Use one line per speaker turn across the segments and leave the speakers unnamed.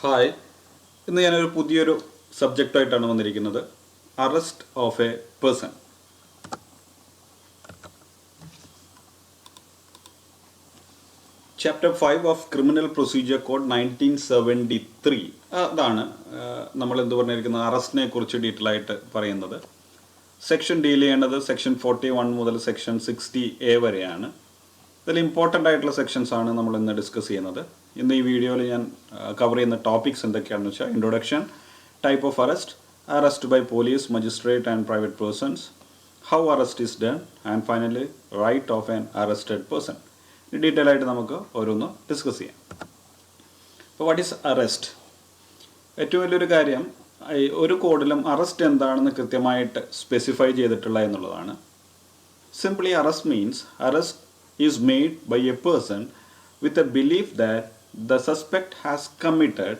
Hi, ഇന്ന് ഞാനൊരു പുതിയൊരു സബ്ജക്റ്റായിട്ടാണ് വന്നിരിക്കുന്നത്. Arrest of A person. Chapter 5 of criminal procedure code 1973. അതാണ് നമ്മൾ എന്ത് പറഞ്ഞിരിക്കുന്നത്, അറസ്റ്റിനെ കുറിച്ച് ഡീറ്റെയിൽ ആയിട്ട് പറയുന്നത്. സെക്ഷൻ ഡീൽ ചെയ്യേണ്ടത് സെക്ഷൻ 41 മുതൽ സെക്ഷൻ 60A വരെയാണ്. ഇതിൽ ഇമ്പോർട്ടൻ്റ് ആയിട്ടുള്ള സെക്ഷൻസ് ആണ് നമ്മൾ ഇന്ന് ഡിസ്കസ് ചെയ്യുന്നത്. ഇന്ന് ഈ വീഡിയോയിൽ ഞാൻ കവർ ചെയ്യുന്ന ടോപ്പിക്സ് എന്തൊക്കെയാണെന്ന് വെച്ചാൽ introduction, type of arrest by police, magistrate and private persons, how arrest is done, and finally right of an arrested person. Detail ആയിട്ട് നമുക്ക് ഓരോന്ന് ഡിസ്കസ് ചെയ്യാം. അപ്പോൾ വാട്ട് ഈസ് അറസ്റ്റ്? ഏറ്റവും വലിയൊരു കാര്യം, ഒരു കോഡിലും അറസ്റ്റ് എന്താണെന്ന് കൃത്യമായിട്ട് സ്പെസിഫൈ ചെയ്തിട്ടുള്ള എന്നുള്ളതാണ്. Simply arrest means arrest is made by a person with a belief that the suspect has committed,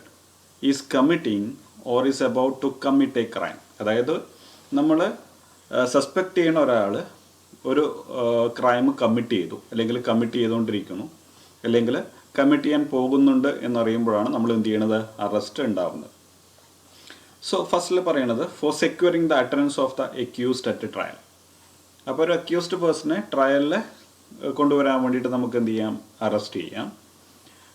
is committing or is about to commit a crime. അതായത് നമ്മൾ സസ്പെക്റ്റ് ചെയ്യുന്ന ഒരാൾ ഒരു ക്രൈം കമ്മിറ്റ് ചെയ്തു, അല്ലെങ്കിൽ കമ്മിറ്റ് ചെയ്തുകൊണ്ടിരിക്കുന്നു, അല്ലെങ്കിൽ കമ്മിറ്റ് ചെയ്യാൻ പോകുന്നുണ്ട് എന്നറിയുമ്പോഴാണ് നമ്മൾ എന്ത് ചെയ്യണത്, അറസ്റ്റ് ഉണ്ടാവുന്നത്. സോ ഫസ്റ്റിൽ പറയണത് for securing the attendance of the accused at trial. അപ്പോൾ ഒരു അക്യൂസ്ഡ് പേഴ്സണെ ട്രയലിൽ കൊണ്ടുവരാൻ വേണ്ടിയിട്ട് നമുക്ക് എന്ത് ചെയ്യാം, അറസ്റ്റ് ചെയ്യാം.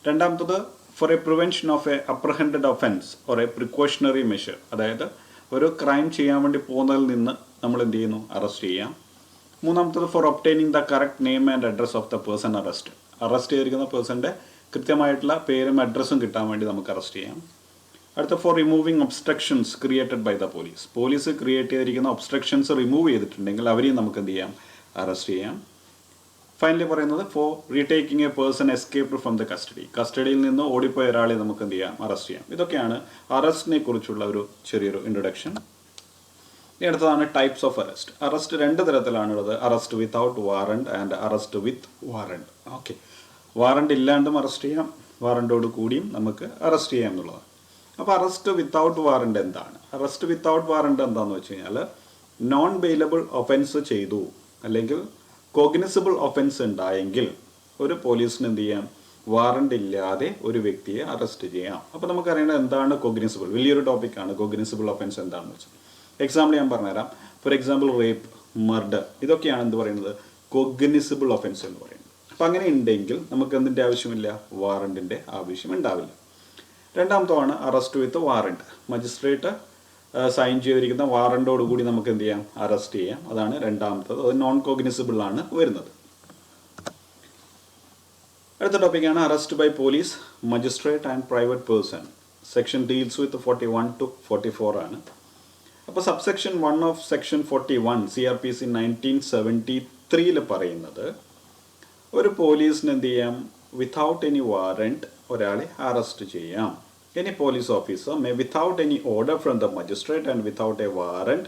രണ്ടാമത്തത് for a prevention of a apprehended offence or a precautionary measure. അതായത് ഒരു ക്രൈം ചെയ്യാൻ വേണ്ടി പോകുന്നതിൽ നിന്ന് നമ്മൾ എന്ത് ചെയ്യുന്നു, അറസ്റ്റ് ചെയ്യാം. മൂന്നാമത്തത് for obtaining the correct name and address of the person arrest ചെയ്തിരിക്കുന്ന പേഴ്സൻ്റെ കൃത്യമായിട്ടുള്ള പേരും അഡ്രസ്സും കിട്ടാൻ വേണ്ടി നമുക്ക് അറസ്റ്റ് ചെയ്യാം. അടുത്ത for removing obstructions created by the police. Police create ചെയ്തിരിക്കുന്ന ഒബ്സ്ട്രക്ഷൻസ് റിമൂവ് ചെയ്തിട്ടുണ്ടെങ്കിൽ അവരെയും നമുക്ക് എന്ത് ചെയ്യാം, അറസ്റ്റ് ചെയ്യാം. ഫൈനലി പറയുന്നത് for retaking a person escaped from the കസ്റ്റഡിയിൽ നിന്ന് ഓടിപ്പോയ ഒരാളെ നമുക്ക് എന്ത് ചെയ്യാം, അറസ്റ്റ് ചെയ്യാം. ഇതൊക്കെയാണ് അറസ്റ്റിനെ കുറിച്ചുള്ള ഒരു ചെറിയൊരു ഇൻട്രൊഡക്ഷൻ. അടുത്തതാണ് ടൈപ്സ് ഓഫ് അറസ്റ്റ്. അറസ്റ്റ് രണ്ട് തരത്തിലാണുള്ളത്, arrest without warrant and arrest with warrant. Okay, warrant ഇല്ലാണ്ടും അറസ്റ്റ് ചെയ്യാം, വാറണ്ടോട് കൂടിയും നമുക്ക് അറസ്റ്റ് ചെയ്യാം എന്നുള്ളതാണ്. അപ്പോൾ അറസ്റ്റ് വിത്തൗട്ട് വാറണ്ട് എന്താണ്? അറസ്റ്റ് വിത്തൗട്ട് വാറണ്ട് എന്താണെന്ന് വെച്ച് കഴിഞ്ഞാൽ നോൺ ബെയിലബിൾ ഒഫൻസ് ചെയ്തു, അല്ലെങ്കിൽ കോഗ്നിസിബിൾ ഒഫൻസ് ഉണ്ടായെങ്കിൽ ഒരു പോലീസിന് എന്ത് ചെയ്യാം, വാറണ്ട് ഇല്ലാതെ ഒരു വ്യക്തിയെ അറസ്റ്റ് ചെയ്യാം. അപ്പോൾ നമുക്കറിയേണ്ടത് എന്താണ് കോഗ്നിസിബിൾ. വലിയൊരു ടോപ്പിക്കാണ് കോഗ്നിസിബിൾ ഒഫൻസ് എന്താണെന്ന് വെച്ചാൽ. എക്സാമ്പിൾ ഞാൻ പറഞ്ഞുതരാം. ഫോർ എക്സാമ്പിൾ റേപ്പ്, മർഡർ, ഇതൊക്കെയാണ് എന്ത് പറയുന്നത്, കോഗ്നിസിബിൾ ഒഫൻസ് എന്ന് പറയുന്നത്. അപ്പോൾ അങ്ങനെ ഉണ്ടെങ്കിൽ നമുക്ക് എന്തിൻ്റെ ആവശ്യമില്ല, വാറണ്ടിൻ്റെ ആവശ്യം ഉണ്ടാവില്ല. രണ്ടാമത്തതാണ് arrest with warrant. Magistrate sign ചെയ്തിരിക്കുന്ന വാറണ്ടോട് കൂടി നമുക്ക് എന്ത് ചെയ്യാം, അറസ്റ്റ് ചെയ്യാം. അതാണ് രണ്ടാമത്തത്. അത് നോൺ കോഗ്നിസിബിൾ ആണ് വരുന്നത്. അടുത്ത ടോപ്പിക്കാണ് arrest by police, magistrate and private person. Section deals with 41 to 44 ആണ്. അപ്പോൾ സബ്സെക്ഷൻ 1 ഓഫ് സെക്ഷൻ 41 CRPC 1973 പറയുന്നത് ഒരു പോലീസിന് എന്ത് ചെയ്യാം, വിത്തൗട്ട് എനി വാറണ്ട് ഒരാളെ അറസ്റ്റ് ചെയ്യാം. Any police officer may, without any order from the magistrate and without a warrant,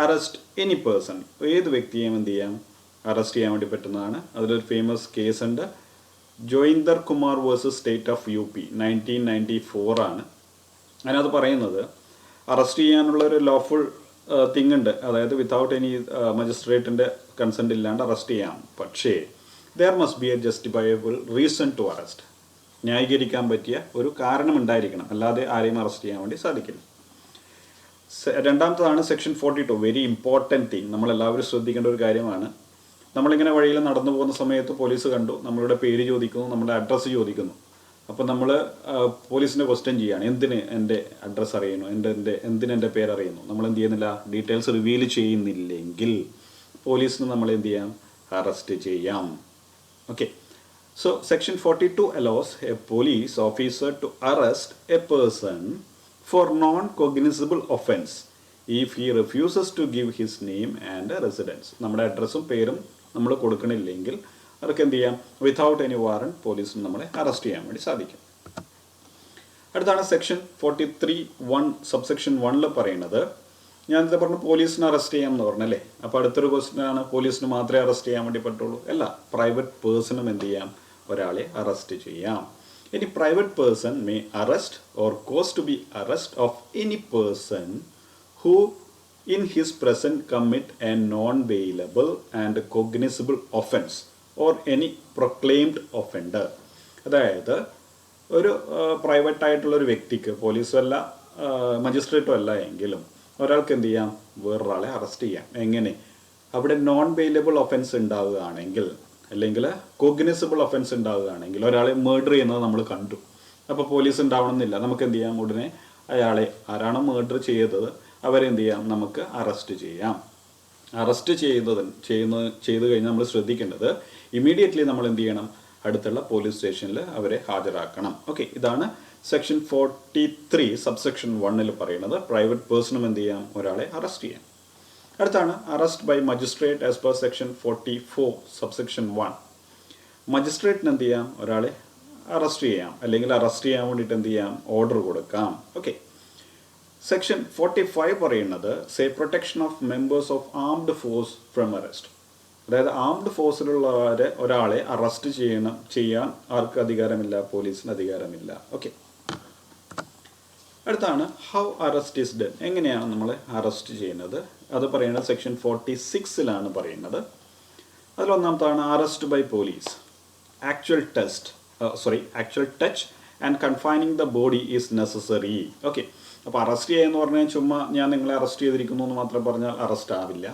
arrest any person. ഏത് വ്യക്തിയെയും എന്ത് ചെയ്യാം, അറസ്റ്റ് ചെയ്യാൻ വേണ്ടി പറ്റുന്നതാണ്. അതിലൊരു ഫേമസ് കേസ് ഉണ്ട്, Joginder Kumar versus state of UP 1994 ആണ്. അതിനകത്ത് പറയുന്നത് അറസ്റ്റ് ചെയ്യാനുള്ള ഒരു ലോഫുൾ തിങ് ഉണ്ട്, അതായത് വിത്തൗട്ട് എനി മജിസ്ട്രേറ്റിൻ്റെ കൺസെൻറ്റ് ഇല്ലാണ്ട് അറസ്റ്റ് ചെയ്യാം. പക്ഷേ there must be a justifiable reason to arrest. ന്യായീകരിക്കാൻ പറ്റിയ ഒരു കാരണം ഉണ്ടായിരിക്കണം, അല്ലാതെ ആരെയും അറസ്റ്റ് ചെയ്യാൻ വേണ്ടി സാധിക്കില്ല. രണ്ടാമത്തതാണ് സെക്ഷൻ 42. വെരി ഇമ്പോർട്ടൻറ്റ് തിങ്, നമ്മളെല്ലാവരും ശ്രദ്ധിക്കേണ്ട ഒരു കാര്യമാണ്. നമ്മളിങ്ങനെ വഴിയിൽ നടന്നു പോകുന്ന സമയത്ത് പോലീസ് കണ്ടു, നമ്മളുടെ പേര് ചോദിക്കുന്നു, നമ്മുടെ അഡ്രസ്സ് ചോദിക്കുന്നു. അപ്പോൾ നമ്മൾ പോലീസിനെ ക്വസ്റ്റ്യൻ ചെയ്യുകയാണ്, എന്തിന് എൻ്റെ അഡ്രസ്സ് അറിയുന്നു, എന്തിന് എൻ്റെ പേര് അറിയുന്നു. നമ്മൾ എന്ത് ചെയ്യുന്നില്ല, ഡീറ്റെയിൽസ് റിവീൽ ചെയ്യുന്നില്ലെങ്കിൽ പോലീസിന് നമ്മൾ എന്ത് ചെയ്യാം, അറസ്റ്റ് ചെയ്യാം. Okay. So section 42 allows a police officer to arrest a person for non-cognizable offense if he refuses to give his name and residence. നമ്മുടെ അഡ്രസ്സും പേരും നമ്മൾ കൊടുക്കണില്ലെങ്കിൽ അവർക്ക് എന്ത് ചെയ്യാം, വിത്തൗട്ട് എനി വാറണ്ട് പോലീസിന് നമ്മളെ അറസ്റ്റ് ചെയ്യാൻ വേണ്ടി സാധിക്കും. അടുത്താണ് സെക്ഷൻ 43(1) സബ്സെക്ഷൻ 1 പറയുന്നത്, ഞാൻ ഇത് പറഞ്ഞു പോലീസിന് അറസ്റ്റ് ചെയ്യാം എന്ന് പറഞ്ഞല്ലേ. അപ്പോൾ അടുത്തൊരു ക്വസ്റ്റ്യനാണ്, പോലീസിന് മാത്രമേ അറസ്റ്റ് ചെയ്യാൻ വേണ്ടി പറ്റുള്ളൂ? അല്ല, പ്രൈവറ്റ് പേഴ്സണും എന്ത് ചെയ്യാം, ഒരാളെ അറസ്റ്റ് ചെയ്യാം. ഇനി private person may arrest or cause to be arrest of any person who in his present commit a non bailable and cognizable offence or any proclaimed offender. അതായത് ഒരു പ്രൈവറ്റ് ആയിട്ടുള്ള ഒരു വ്യക്തിക്ക്, പോലീസും അല്ല മജിസ്ട്രേറ്റും അല്ല എങ്കിലും ഒരാൾക്ക് എന്ത് ചെയ്യാം, വേറൊരാളെ അറസ്റ്റ് ചെയ്യാം. എങ്ങനെ? അവിടെ നോൺ ബെയിലബിൾ ഒഫൻസ് ഉണ്ടാവുകയാണെങ്കിൽ, അല്ലെങ്കിൽ കോഗ്നിസിബിൾ ഒഫൻസ് ഉണ്ടാവുകയാണെങ്കിൽ, ഒരാളെ മർഡർ ചെയ്യുന്നത് നമ്മൾ കണ്ടു. അപ്പോൾ പോലീസ് ഉണ്ടാവണമെന്നില്ല, നമുക്ക് എന്ത് ചെയ്യാം, ഉടനെ അയാളെ ആരാണോ മർഡർ ചെയ്തത് അവരെന്ത് ചെയ്യാം, നമുക്ക് അറസ്റ്റ് ചെയ്യാം. അറസ്റ്റ് ചെയ്തു കഴിഞ്ഞാൽ നമ്മൾ ശ്രദ്ധിക്കേണ്ടത് ഇമീഡിയറ്റ്ലി നമ്മൾ എന്ത് ചെയ്യണം, അടുത്തുള്ള പോലീസ് സ്റ്റേഷനിൽ അവരെ ഹാജരാക്കണം. ഓക്കെ, ഇതാണ് സെക്ഷൻ 43 സബ്സെക്ഷൻ 1 പറയുന്നത്. പ്രൈവറ്റ് പേഴ്സണും എന്ത് ചെയ്യാം, ഒരാളെ അറസ്റ്റ് ചെയ്യാം. അടുത്താണ് arrest by magistrate as per section 44 subsection 1. മജിസ്ട്രേറ്റിന് എന്ത് ചെയ്യാം, ഒരാളെ അറസ്റ്റ് ചെയ്യാം, അല്ലെങ്കിൽ അറസ്റ്റ് ചെയ്യാൻ വേണ്ടിയിട്ട് എന്ത് ചെയ്യാം, ഓർഡർ കൊടുക്കാം. ഓക്കെ, സെക്ഷൻ 45 പറയുന്നത് protection of members of armed force from arrest. അതായത് ആംഡ് ഫോഴ്സിലുള്ളവരെ ഒരാളെ അറസ്റ്റ് ചെയ്യാൻ ആർക്ക് അധികാരമില്ല, പോലീസിന് അധികാരമില്ല. ഓക്കെ, അടുത്താണ് ഹൗ അറസ്റ്റ് ഈസ് ഡൺ. എങ്ങനെയാണ് നമ്മൾ അറസ്റ്റ് ചെയ്യുന്നത് അത് പറയുന്നത് സെക്ഷൻ 46 പറയുന്നത്. അതിലൊന്നാമത്താണ് arrest by police. Actual touch and confining the body is necessary. Okay, അപ്പോൾ അറസ്റ്റ് ചെയ്യുക പറഞ്ഞാൽ ചുമ്മാ ഞാൻ നിങ്ങളെ അറസ്റ്റ് ചെയ്തിരിക്കുന്നു എന്ന് മാത്രം പറഞ്ഞാൽ അറസ്റ്റ് ആവില്ല.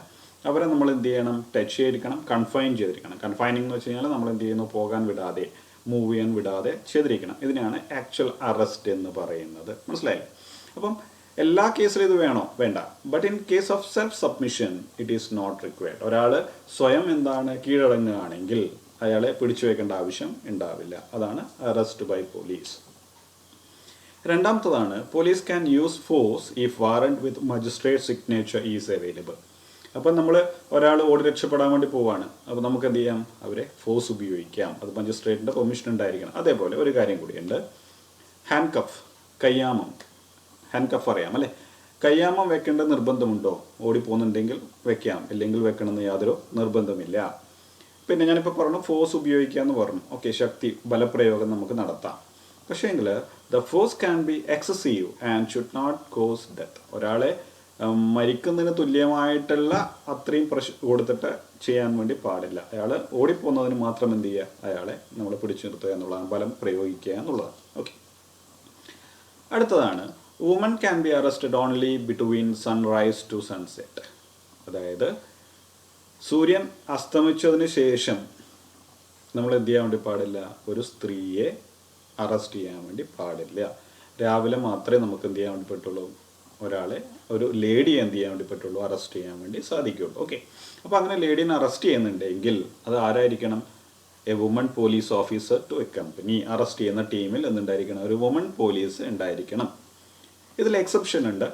അവരെ നമ്മൾ എന്ത് ചെയ്യണം, ടച്ച് ചെയ്തിരിക്കണം, കൺഫൈൻ ചെയ്തിരിക്കണം. കൺഫൈനിങ് എന്ന് വെച്ച് കഴിഞ്ഞാൽ നമ്മൾ എന്ത് ചെയ്യുന്നു, പോകാൻ വിടാതെ, മൂവ് ചെയ്യാൻ വിടാതെ ചെയ്തിരിക്കണം. ഇതിനെയാണ് ആക്ച്വൽ അറസ്റ്റ് എന്ന് പറയുന്നത്. മനസ്സിലായില്ലേ? അപ്പം എല്ലാ കേസിലും ഇത് വേണോ? വേണ്ട. But in case of self submission it is not required. ഒരാൾ സ്വയം കീഴടങ്ങുകയാണെങ്കിൽ അയാളെ പിടിച്ചു വെക്കേണ്ട ആവശ്യം ഉണ്ടാവില്ല. അതാണ് അറസ്റ്റ് ബൈ പോലീസ്. രണ്ടാമത്തതാണ് police can use force if warrant with magistrate signature is available. അപ്പം നമ്മൾ ഒരാൾ ഓടി രക്ഷപ്പെടാൻ വേണ്ടി പോവാണ്, അപ്പോൾ നമുക്ക് എന്ത് ചെയ്യാം, അവരെ ഫോഴ്സ് ഉപയോഗിക്കാം. അത് മജിസ്ട്രേറ്റിൻ്റെ പെർമിഷൻ ഉണ്ടായിരിക്കണം. അതേപോലെ ഒരു കാര്യം കൂടിയുണ്ട്, കയ്യാമം. ഹാൻഡ് അറിയാം അല്ലേ? കയ്യാമം വെക്കേണ്ട നിർബന്ധമുണ്ടോ? ഓടിപ്പോകുന്നുണ്ടെങ്കിൽ വെക്കാം, ഇല്ലെങ്കിൽ വെക്കണമെന്ന് യാതൊരു നിർബന്ധമില്ല. പിന്നെ ഞാനിപ്പോൾ പറഞ്ഞു ഫോഴ്സ് ഉപയോഗിക്കുക എന്ന് പറഞ്ഞു. ഓക്കെ, ബലപ്രയോഗം നമുക്ക് നടത്താം. പക്ഷേങ്കിൽ the force can be excessive and should not cause death. ഒരാളെ മരിക്കുന്നതിന് തുല്യമായിട്ടുള്ള അത്രയും പ്രഷർ കൊടുത്തിട്ട് ചെയ്യാൻ വേണ്ടി പാടില്ല. അയാൾ ഓടിപ്പോകുന്നതിന് മാത്രം എന്ത് ചെയ്യുക, അയാളെ നമ്മൾ പിടിച്ചു നിർത്തുക എന്നുള്ളതാണ്, ബലം പ്രയോഗിക്കുക എന്നുള്ളതാണ്. ഓക്കെ, അടുത്തതാണ് woman can be arrested only between sunrise to sunset. അതായത് സൂര്യൻ അസ്തമിച്ചതിന് ശേഷം നമ്മൾ എന്ത് ചെയ്യാൻ വേണ്ടി പാടില്ല, ഒരു സ്ത്രീയെ അറസ്റ്റ് ചെയ്യാൻ വേണ്ടി പാടില്ല. രാവിലെ മാത്രമേ നമുക്ക് എന്ത് ചെയ്യാൻ വേണ്ടി പറ്റുള്ളൂ, ഒരു ലേഡിയെ എന്ത് ചെയ്യാൻ വേണ്ടി പറ്റുള്ളൂ, അറസ്റ്റ് ചെയ്യാൻ വേണ്ടി സാധിക്കുള്ളൂ. ഓക്കെ, അപ്പോൾ അങ്ങനെ ലേഡീനെ അറസ്റ്റ് ചെയ്യുന്നുണ്ടെങ്കിൽ അത് ആരായിരിക്കണം, a woman police officer to accompany. Arrest ചെയ്യുന്ന ടീമിൽ എന്തുണ്ടായിരിക്കണം, ഒരു വുമൺ പോലീസ് ഉണ്ടായിരിക്കണം. ഇതിൽ എക്സെപ്ഷൻ ഉണ്ട്.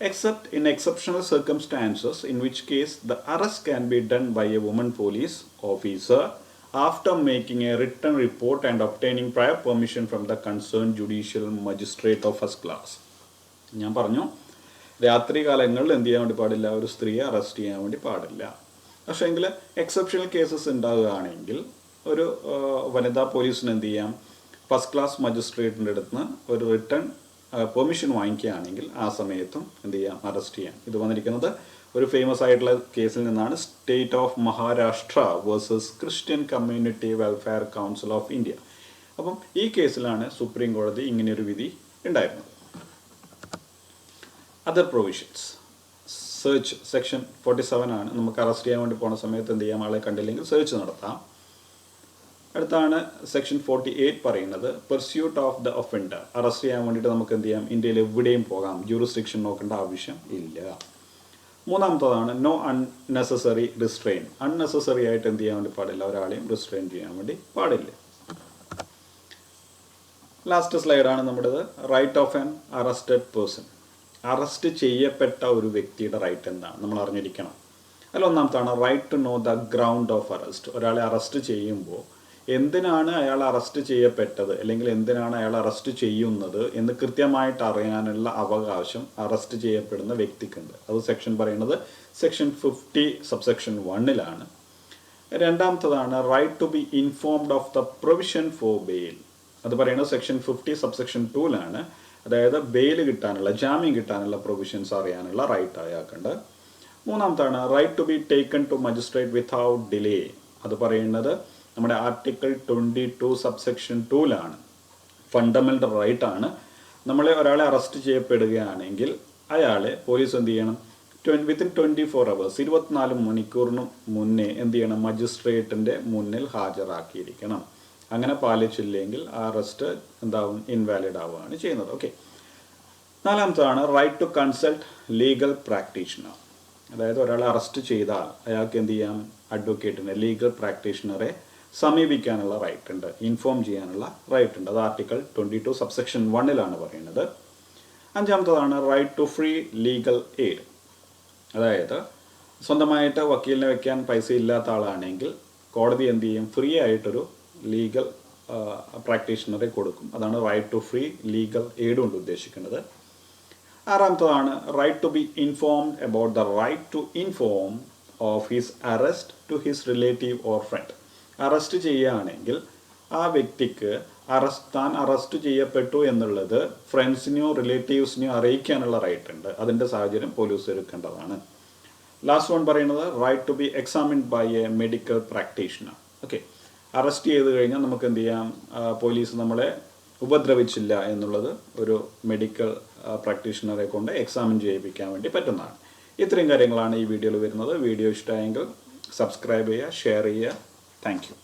Except in exceptional circumstances in which case the arrest can be done by a woman police officer after making a written report and obtaining prior permission from the concerned judicial magistrate of first class. ഞാൻ പറഞ്ഞു രാത്രി കാലങ്ങളിൽ എന്ത് ചെയ്യാൻ വേണ്ടി പാടില്ല, ഒരു സ്ത്രീയെ അറസ്റ്റ് ചെയ്യാൻ വേണ്ടി പാടില്ല. പക്ഷേ എങ്കിൽ എക്സെപ്ഷണൽ കേസസ് ഉണ്ടാവുകയാണെങ്കിൽ ഒരു വനിതാ പോലീസിന് എന്ത് ചെയ്യാം, ഫസ്റ്റ് ക്ലാസ് മജിസ്ട്രേറ്റിൻ്റെ അടുത്ത് നിന്ന് ഒരു റിട്ടേൺ പെർമിഷൻ വാങ്ങിക്കുകയാണെങ്കിൽ ആ സമയത്തും എന്ത് ചെയ്യാം, അറസ്റ്റ് ചെയ്യാം. ഇത് വന്നിരിക്കുന്നത് ഒരു ഫേമസ് ആയിട്ടുള്ള കേസിൽ നിന്നാണ്. State of Maharashtra versus Christian community welfare council of India. അപ്പം ഈ കേസിലാണ് സുപ്രീം കോടതി ഇങ്ങനെയൊരു വിധി ഉണ്ടായിരുന്നത്. Other provisions. സെർച്ച് സെക്ഷൻ 47 ആണ്. നമുക്ക് അറസ്റ്റ് ചെയ്യാൻ വേണ്ടി പോകുന്ന സമയത്ത് എന്ത് ചെയ്യാം, ആളെ കണ്ടില്ലെങ്കിൽ സെർച്ച് നടത്താം. അടുത്താണ് സെക്ഷൻ 48 പറയുന്നത് pursuit of the offender. Arrest ചെയ്യാൻ വേണ്ടിയിട്ട് നമുക്ക് എന്ത് ചെയ്യാം, ഇന്ത്യയിൽ എവിടെയും പോകാം, ജൂറിസ്ഡിക്ഷൻ നോക്കേണ്ട ആവശ്യം ഇല്ല. മൂന്നാമത്തതാണ് നോ അൺനെസസറി റിസ്ട്രെയിൻ. അൺനെസസറി ആയിട്ട് എന്ത് ചെയ്യാൻ വേണ്ടി പാടില്ല, ഒരാളെയും റിസ്ട്രെയിൻ ചെയ്യാൻ വേണ്ടി പാടില്ല. ലാസ്റ്റ് സ്ലൈഡാണ് നമ്മുടേത്. Right of an arrested person. Arrest ചെയ്യപ്പെട്ട ഒരു വ്യക്തിയുടെ റൈറ്റ് എന്താണ് നമ്മൾ അറിഞ്ഞിരിക്കണം. അതിലൊന്നാമത്താണ് right to know the ground of arrest. ഒരാളെ അറസ്റ്റ് ചെയ്യുമ്പോൾ എന്തിനാണ് അയാൾ അറസ്റ്റ് ചെയ്യപ്പെട്ടത്, അല്ലെങ്കിൽ എന്തിനാണ് അയാൾ അറസ്റ്റ് ചെയ്യുന്നത് എന്ന് കൃത്യമായിട്ട് അറിയാനുള്ള അവകാശം അറസ്റ്റ് ചെയ്യപ്പെടുന്ന വ്യക്തിക്കുണ്ട്. അത് സെക്ഷൻ പറയുന്നത് സെക്ഷൻ 50 സബ്സെക്ഷൻ 1 രണ്ടാമത്തതാണ് right to be informed of the provision for bail. അത് പറയുന്നത് സെക്ഷൻ 50 സബ്സെക്ഷൻ 2 അതായത് ബെയിൽ കിട്ടാനുള്ള, ജാമ്യം കിട്ടാനുള്ള പ്രൊവിഷൻസ് അറിയാനുള്ള റൈറ്റ് അയാൾക്കുണ്ട്. മൂന്നാമത്താണ് right to be taken to magistrate without delay. അത് പറയുന്നത് നമ്മുടെ ആർട്ടിക്കിൾ 22 സബ്സെക്ഷൻ 2 ഫണ്ടമെൻ്റൽ റൈറ്റ് ആണ്. ഒരാളെ അറസ്റ്റ് ചെയ്യപ്പെടുകയാണെങ്കിൽ അയാളെ പോലീസ് എന്ത് ചെയ്യണം, വിത്തിൻ 24 hours 24 മണിക്കൂറിന് മുന്നേ എന്ത് ചെയ്യണം, മജിസ്ട്രേറ്റിൻ്റെ മുന്നിൽ ഹാജരാക്കിയിരിക്കണം. അങ്ങനെ പാലിച്ചില്ലെങ്കിൽ ആ അറസ്റ്റ് എന്താവും, ഇൻവാലിഡ് ആവുകയാണ് ചെയ്യുന്നത്. ഓക്കെ. നാലാമത്തതാണ് right to consult legal practitioner. അതായത് ഒരാളെ അറസ്റ്റ് ചെയ്താൽ അയാൾക്ക് എന്ത് ചെയ്യാം, അഡ്വക്കേറ്റിനെ, ലീഗൽ പ്രാക്ടീഷണറെ സമീപിക്കാനുള്ള റൈറ്റ് ഉണ്ട്, ഇൻഫോം ചെയ്യാനുള്ള റൈറ്റ് ഉണ്ട്. അത് ആർട്ടിക്കിൾ 22 സബ്സെക്ഷൻ 1 പറയുന്നത്. അഞ്ചാമത്തതാണ് right to free legal aid. അതായത് സ്വന്തമായിട്ട് വക്കീലിനെ വെക്കാൻ പൈസ ഇല്ലാത്ത ആളാണെങ്കിൽ കോടതി എന്ത് ചെയ്യും, ഫ്രീ ആയിട്ടൊരു ലീഗൽ പ്രാക്ടീഷണറെ കൊടുക്കും. അതാണ് right to free legal aid കൊണ്ട് ഉദ്ദേശിക്കുന്നത്. ആറാമത്തതാണ് right to be informed about the right to inform of his arrest to his relative or friend. Arrest ചെയ്യുകയാണെങ്കിൽ ആ വ്യക്തിക്ക് താൻ അറസ്റ്റ് ചെയ്യപ്പെട്ടു എന്നുള്ളത് ഫ്രണ്ട്സിനെയോ റിലേറ്റീവ്സിനെയോ അറിയിക്കാനുള്ള റൈറ്റ് ഉണ്ട്. അതിൻ്റെ സാഹചര്യം പോലീസ് എടുക്കേണ്ടതാണ്. ലാസ്റ്റ് വൺ പറയുന്നത് right to be examined by a medical practitioner. Okay. Arrest ചെയ്ത് കഴിഞ്ഞാൽ നമുക്ക് എന്ത് ചെയ്യാം, പോലീസ് നമ്മളെ ഉപദ്രവിച്ചില്ല എന്നുള്ളത് ഒരു മെഡിക്കൽ പ്രാക്ടീഷണറെ കൊണ്ട് എക്സാമിൻ ചെയ്യിപ്പിക്കാൻ വേണ്ടി പറ്റുന്നതാണ്. ഇത്രയും കാര്യങ്ങളാണ് ഈ വീഡിയോയിൽ വരുന്നത്. വീഡിയോ ഇഷ്ടമായെങ്കിൽ സബ്സ്ക്രൈബ് ചെയ്യുക, ഷെയർ ചെയ്യുക. Thank you.